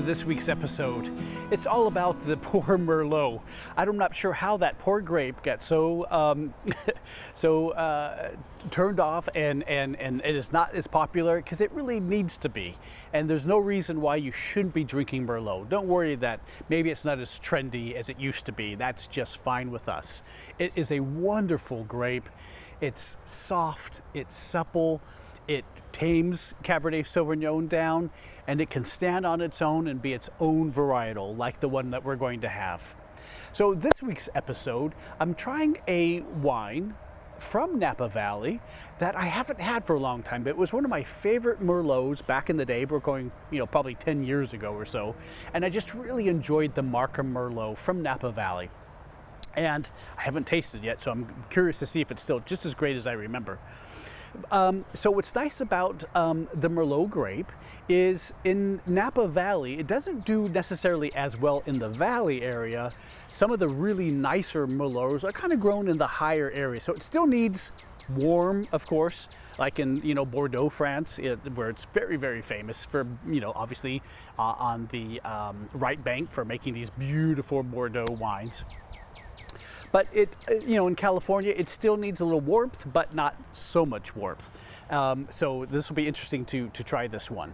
this week's episode. It's all about the poor Merlot. I'm not sure how that poor grape got so turned off and it is not as popular, because it really needs to be. And there's no reason why you shouldn't be drinking Merlot. Don't worry that maybe it's not as trendy as it used to be. That's just fine with us. It is a wonderful grape. It's soft, it's supple, it tames Cabernet Sauvignon down, and it can stand on its own and be its own varietal, like the one that we're going to have. So this week's episode, I'm trying a wine from Napa Valley that I haven't had for a long time, but it was one of my favorite Merlots back in the day. We're going, probably 10 years ago or so, and I just really enjoyed the Markham Merlot from Napa Valley. And I haven't tasted yet, so I'm curious to see if it's still just as great as I remember. So what's nice about the Merlot grape is in Napa Valley, it doesn't do necessarily as well in the valley area. Some of the really nicer Merlots are kind of grown in the higher area. So it still needs warm, of course, like in, Bordeaux, France, where it's very, very famous for, obviously on the right bank for making these beautiful Bordeaux wines. But in California, it still needs a little warmth, but not so much warmth. So this will be interesting to try this one.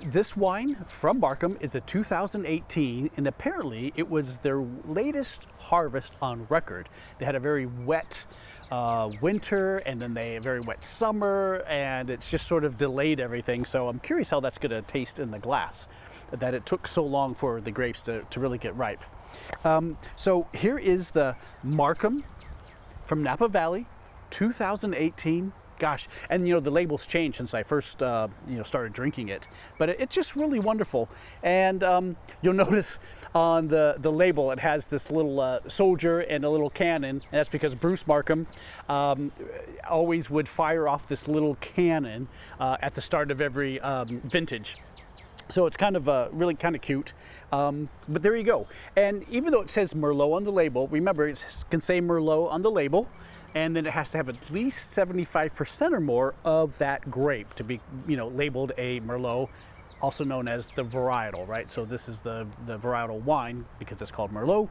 This wine from Markham is a 2018, and apparently it was their latest harvest on record. They had a very wet winter, and then a very wet summer, and it's just sort of delayed everything. So I'm curious how that's going to taste in the glass, that it took so long for the grapes to really get ripe. So here is the Markham from Napa Valley, 2018. Gosh, and the labels changed since I first started drinking it, but it's just really wonderful. And you'll notice on the label it has this little soldier and a little cannon, and that's because Bruce Markham always would fire off this little cannon at the start of every vintage. So it's kind of really kind of cute, but there you go. And even though it says Merlot on the label, remember it can say Merlot on the label, and then it has to have at least 75% or more of that grape to be, labeled a Merlot, also known as the varietal, right? So this is the varietal wine because it's called Merlot.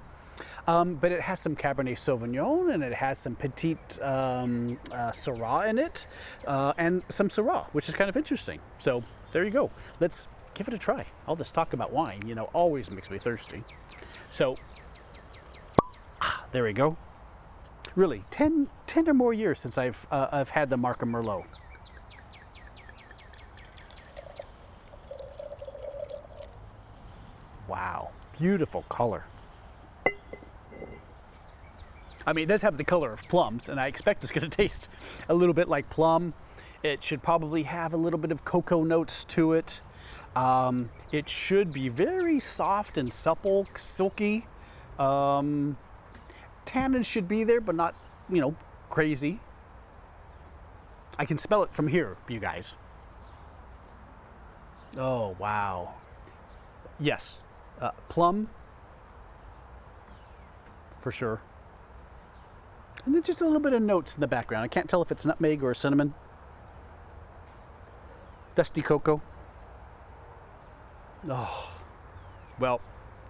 But it has some Cabernet Sauvignon, and it has some Petit Syrah in it, and some Syrah, which is kind of interesting. So there you go. Let's give it a try. All this talk about wine, always makes me thirsty. So there we go. Really, 10 or more years since I've had the Markham Merlot. Wow, beautiful color. I mean, it does have the color of plums, and I expect it's going to taste a little bit like plum. It should probably have a little bit of cocoa notes to it. It should be very soft and supple, silky. Tannin should be there, but not, crazy. I can smell it from here, you guys. Oh, wow. Yes, plum, for sure. And then just a little bit of notes in the background. I can't tell if it's nutmeg or cinnamon. Dusty cocoa. Oh, well,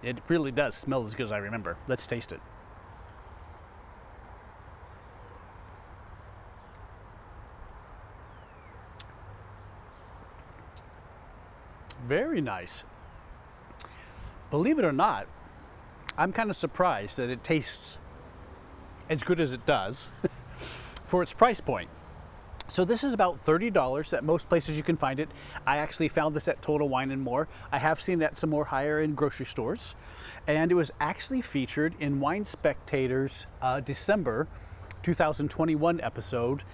it really does smell as good as I remember. Let's taste it. Very nice. Believe it or not, I'm kind of surprised that it tastes as good as it does for its price point. So this is about $30 at most places you can find it. I actually found this at Total Wine & More. I have seen that some more higher in grocery stores. And it was actually featured in Wine Spectator's December 2021 episode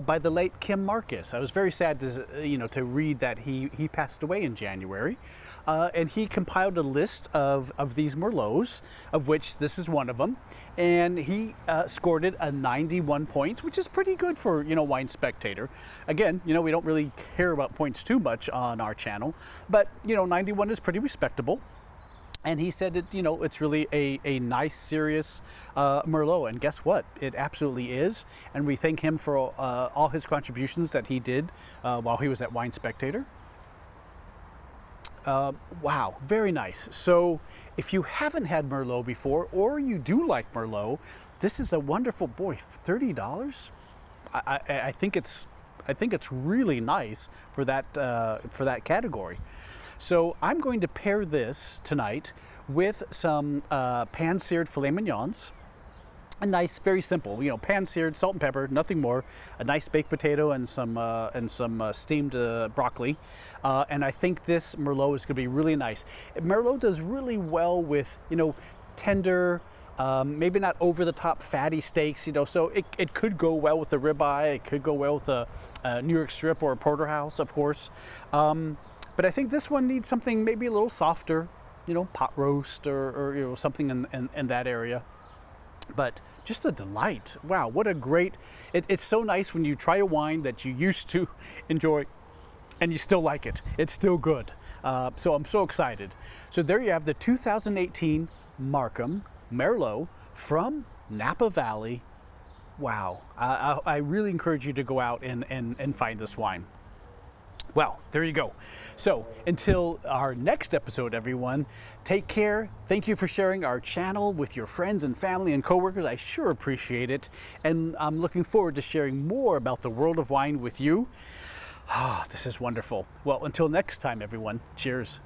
by the late Kim Marcus. I was very sad to read that he passed away in January, and he compiled a list of these Merlots, of which this is one of them, and he scored it a 91 points, which is pretty good for Wine Spectator. Again, we don't really care about points too much on our channel, but 91 is pretty respectable. And he said that, it's really a nice, serious Merlot. And guess what? It absolutely is. And we thank him for all his contributions that he did while he was at Wine Spectator. Wow, very nice. So if you haven't had Merlot before, or you do like Merlot, this is a wonderful, boy, $30? I think it's really nice for that category. So I'm going to pair this tonight with some pan-seared filet mignons. A nice, very simple, you know, pan-seared, salt and pepper, nothing more. A nice baked potato and some steamed broccoli. And I think this Merlot is going to be really nice. Merlot does really well with, you know, tender, maybe not over the top fatty steaks, you know, so it could go well with the ribeye. It could go well with a New York strip or a porterhouse, of course. But I think this one needs something maybe a little softer, you know, pot roast or you know, something in that area. But just a delight. Wow, what a great, it's so nice when you try a wine that you used to enjoy and you still like it. It's still good. So I'm so excited. So there you have the 2018 Markham Merlot from Napa Valley. Wow, I really encourage you to go out and find this wine. Well, there you go. So until our next episode, everyone, take care. Thank you for sharing our channel with your friends and family and coworkers. I sure appreciate it. And I'm looking forward to sharing more about the world of wine with you. Ah, this is wonderful. Well, until next time, everyone, cheers.